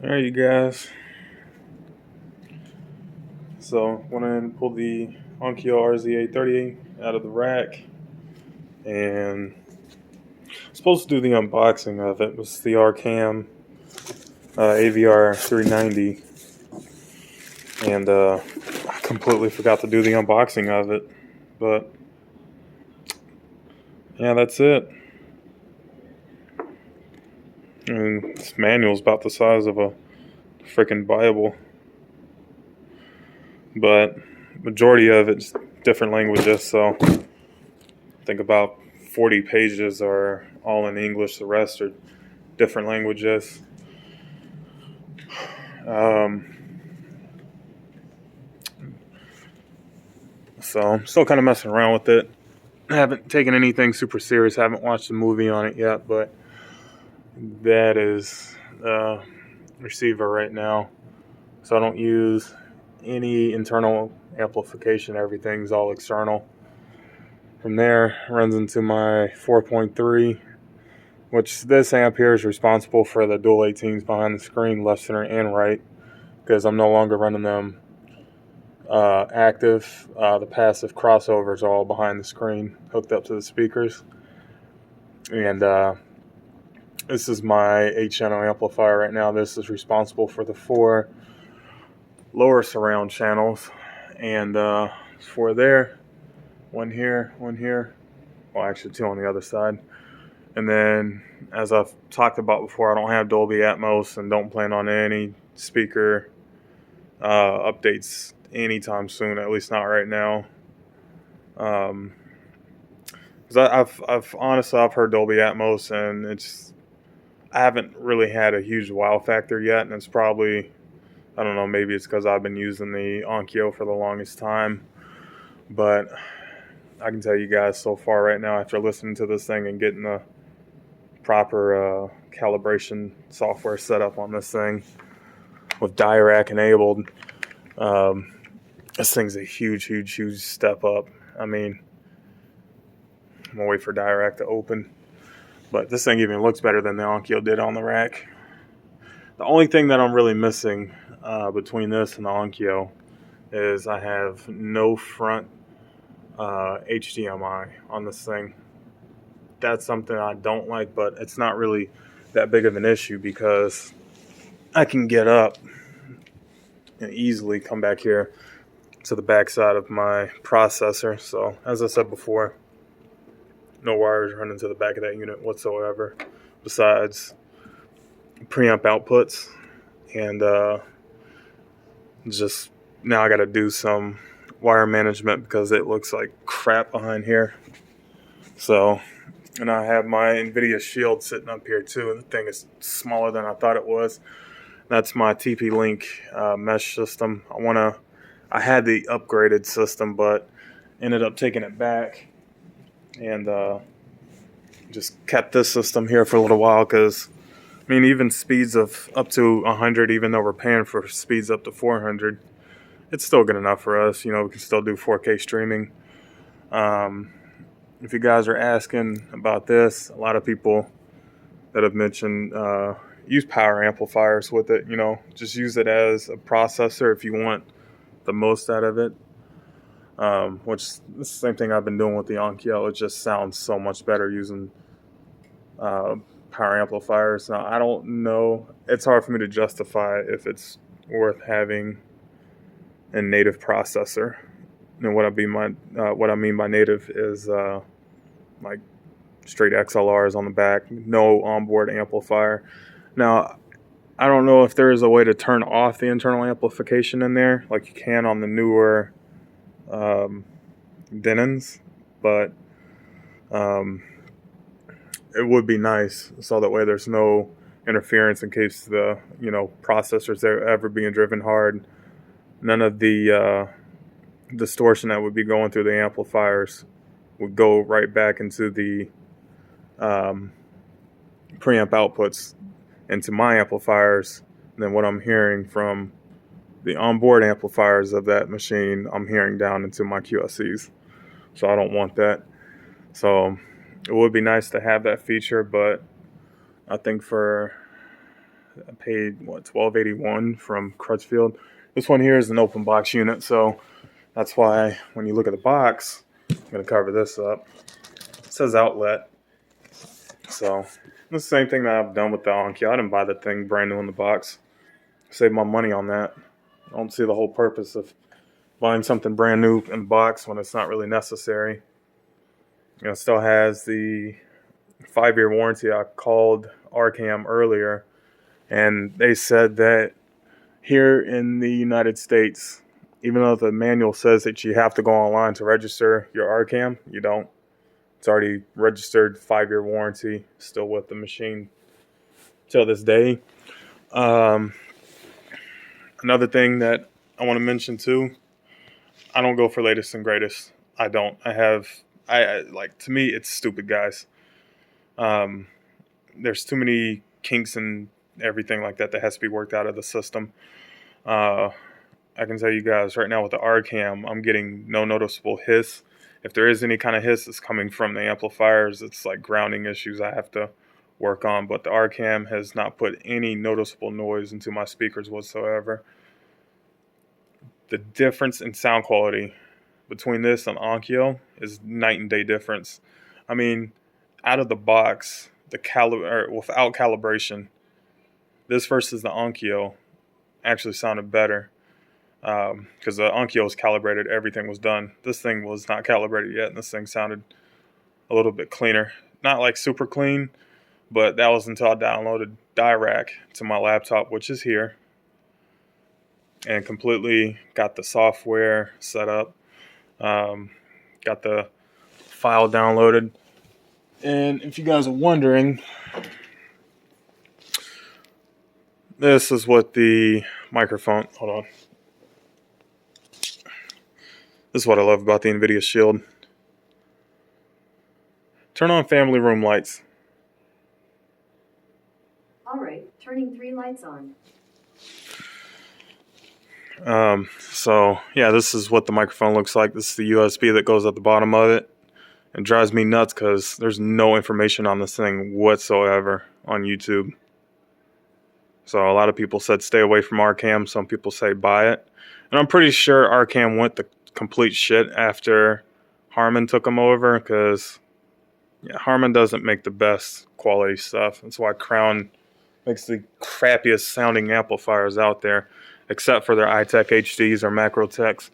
Alright, you guys. So, went in and pulled the Onkyo RZA30 out of the rack, and supposed to do the unboxing of it. It was the Arcam avr390, and I completely forgot to do the unboxing of it. But yeah, that's it. And this manual's about the size of a freaking Bible, but majority of it's different languages. So I think about 40 pages are all in English. The rest are different languages. So I'm still kind of messing around with it. I haven't taken anything super serious. I haven't watched a movie on it yet, but that is the receiver right now. So I don't use any internal amplification. Everything's all external. From there, runs into my 4.3, which this amp here is responsible for the dual 18s behind the screen, left, center, and right, because I'm no longer running them active. The passive crossovers are all behind the screen, hooked up to the speakers. And this is my 8-channel amplifier right now. This is responsible for the 4 lower surround channels, and 4 there, 1 here, 1 here. Well, actually 2 on the other side. And then, as I've talked about before, I don't have Dolby Atmos and don't plan on any speaker updates anytime soon, at least not right now. Because I've honestly heard Dolby Atmos, and I haven't really had a huge wow factor yet, and it's probably, I don't know, maybe it's because I've been using the Onkyo for the longest time, but I can tell you guys so far right now, after listening to this thing and getting the proper calibration software set up on this thing with Dirac enabled, this thing's a huge step up. I mean, I'm gonna wait for Dirac to open, but this thing even looks better than the Onkyo did on the rack. The only thing that I'm really missing between this and the Onkyo is I have no front HDMI on this thing. That's something I don't like, but it's not really that big of an issue because I can get up and easily come back here to the back side of my processor. So as I said before, no wires running to the back of that unit whatsoever besides preamp outputs. And just now I got to do some wire management because it looks like crap behind here. So, and I have my NVIDIA Shield sitting up here too, and the thing is smaller than I thought it was. That's my TP-Link mesh system. I had the upgraded system, but ended up taking it back and just kept this system here for a little while because, I mean, even speeds of up to 100, even though we're paying for speeds up to 400, it's still good enough for us. You know, we can still do 4K streaming. If you guys are asking about this, a lot of people that have mentioned use power amplifiers with it. You know, just use it as a processor if you want the most out of it. Which is the same thing I've been doing with the Onkyo. It just sounds so much better using power amplifiers. Now, I don't know. It's hard for me to justify if it's worth having a native processor. And what I mean by native is like straight XLRs on the back, no onboard amplifier. Now, I don't know if there is a way to turn off the internal amplification in there, like you can on the newer Denons, but it would be nice so that way there's no interference in case the processors are ever being driven hard. None of the distortion that would be going through the amplifiers would go right back into the preamp outputs into my amplifiers. And then what I'm hearing from the onboard amplifiers of that machine, I'm hearing down into my QSCs. So I don't want that. So it would be nice to have that feature, but I think for I paid, what, $12.81 from Crutchfield. This one here is an open box unit, so that's why when you look at the box, I'm going to cover this up. It says outlet. So the same thing that I've done with the Onkyo. I didn't buy the thing brand new in the box. Save my money on that. I don't see the whole purpose of buying something brand new in the box when it's not really necessary. You know, it still has the 5-year warranty. I called Arcam earlier, and they said that here in the United States, even though the manual says that you have to go online to register your Arcam, you don't. It's already registered, 5-year warranty, still with the machine till this day. Another thing that I want to mention too, I don't go for latest and greatest. I don't. To me, it's stupid, guys. There's too many kinks and everything like that has to be worked out of the system. I can tell you guys right now with the Arcam, I'm getting no noticeable hiss. If there is any kind of hiss, it's coming from the amplifiers. It's like grounding issues I have to work on. But the Arcam has not put any noticeable noise into my speakers whatsoever. The difference in sound quality between this and Onkyo is night and day difference. I mean, out of the box, without calibration, this versus the Onkyo actually sounded better. Because the Onkyo was calibrated, everything was done. This thing was not calibrated yet, and this thing sounded a little bit cleaner. Not like super clean, but that was until I downloaded Dirac to my laptop, which is here, and completely got the software set up, got the file downloaded. And if you guys are wondering, this is what the microphone, hold on. This is what I love about the NVIDIA Shield. Turn on family room lights. All right, turning 3 lights on. So yeah, this is what the microphone looks like. This is the USB that goes at the bottom of it. It drives me nuts because there's no information on this thing whatsoever on YouTube. So a lot of people said stay away from Arcam. Some people say buy it. And I'm pretty sure Arcam went to complete shit after Harman took them over, because Harman doesn't make the best quality stuff. That's why Crown makes the crappiest sounding amplifiers out there, except for their iTech HDs or Macrotechs.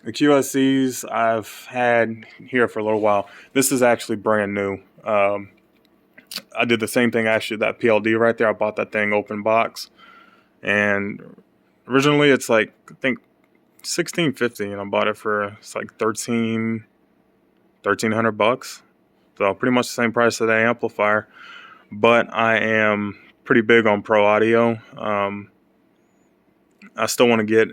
The QSCs I've had here for a little while. This is actually brand new. I did the same thing actually, that PLD right there. I bought that thing open box, and originally it's like, I think $1,650, and I bought it for, it's like $1,300. So pretty much the same price of the amplifier. But I am pretty big on pro audio. I still want to get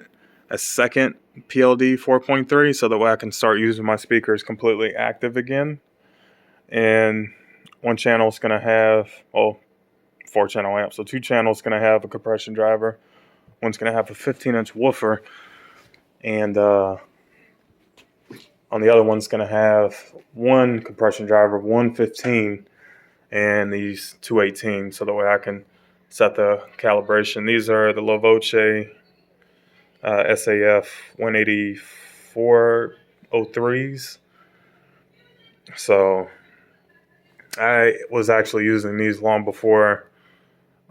a second PLD4.3 so that way I can start using my speakers completely active again. And one channel is going to have, 4-channel amp. So 2 channels going to have a compression driver. One's going to have a 15-inch woofer. And on the other one's going to have one compression driver, 115, and these 218, so that way I can set the calibration. These are the Lovoce SAF 18403s. So I was actually using these long before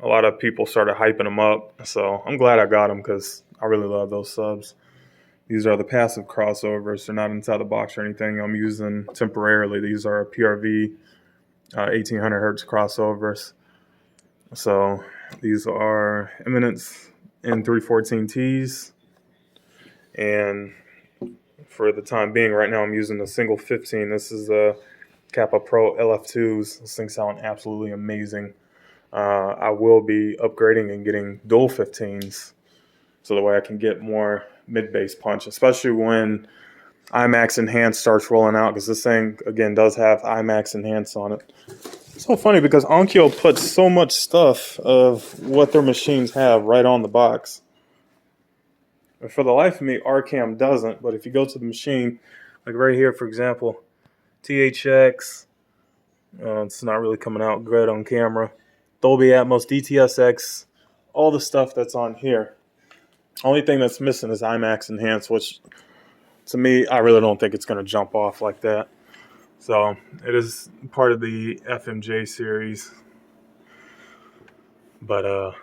a lot of people started hyping them up. So I'm glad I got them because I really love those subs. These are the passive crossovers. They're not inside the box or anything. I'm using temporarily. These are PRV 1800 hertz crossovers. So these are Eminence N314Ts. And for the time being, right now I'm using a single 15. This is a Kappa Pro LF2s. These things sound absolutely amazing. I will be upgrading and getting dual 15s so that way I can get more mid-bass punch, especially when IMAX Enhanced starts rolling out, because this thing, again, does have IMAX Enhanced on it. It's so funny because Onkyo puts so much stuff of what their machines have right on the box. And for the life of me, Arcam doesn't, but if you go to the machine, like right here, for example, THX, it's not really coming out good on camera. Dolby Atmos, DTSX, all the stuff that's on here. Only thing that's missing is IMAX Enhanced, which to me, I really don't think it's going to jump off like that. So it is part of the FMJ series. But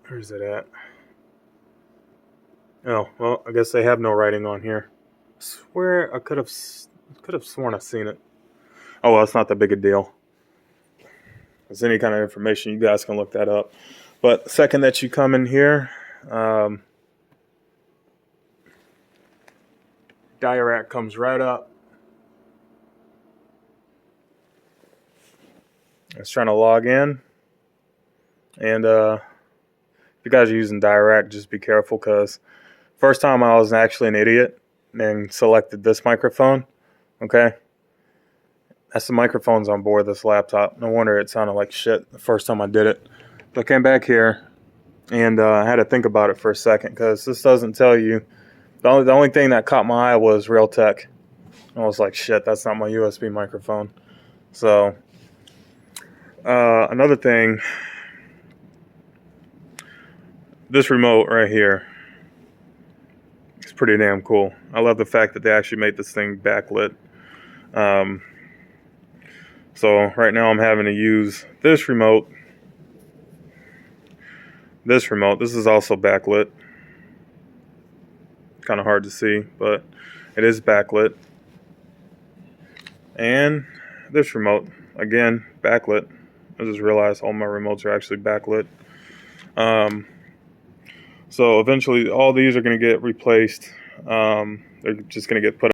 where's it at? Oh, well, I guess they have no writing on here. I swear I could have sworn I've seen it. Oh, well, it's not that big a deal. If there's any kind of information, you guys can look that up. But the second that you come in here, Dirac comes right up. It's trying to log in. And if you guys are using Dirac, just be careful, because first time I was actually an idiot and selected this microphone. Okay. That's the microphones on board this laptop. No wonder it sounded like shit the first time I did it. So I came back here and I had to think about it for a second, because this doesn't tell you. The only thing that caught my eye was Realtek. I was like, shit, that's not my USB microphone. So another thing, this remote right here, it's pretty damn cool. I love the fact that they actually made this thing backlit. So right now I'm having to use this remote. This is also backlit. Kind of hard to see, but it is backlit. And this remote, again, backlit. I just realized all my remotes are actually backlit. So eventually all these are going to get replaced. They're just going to get put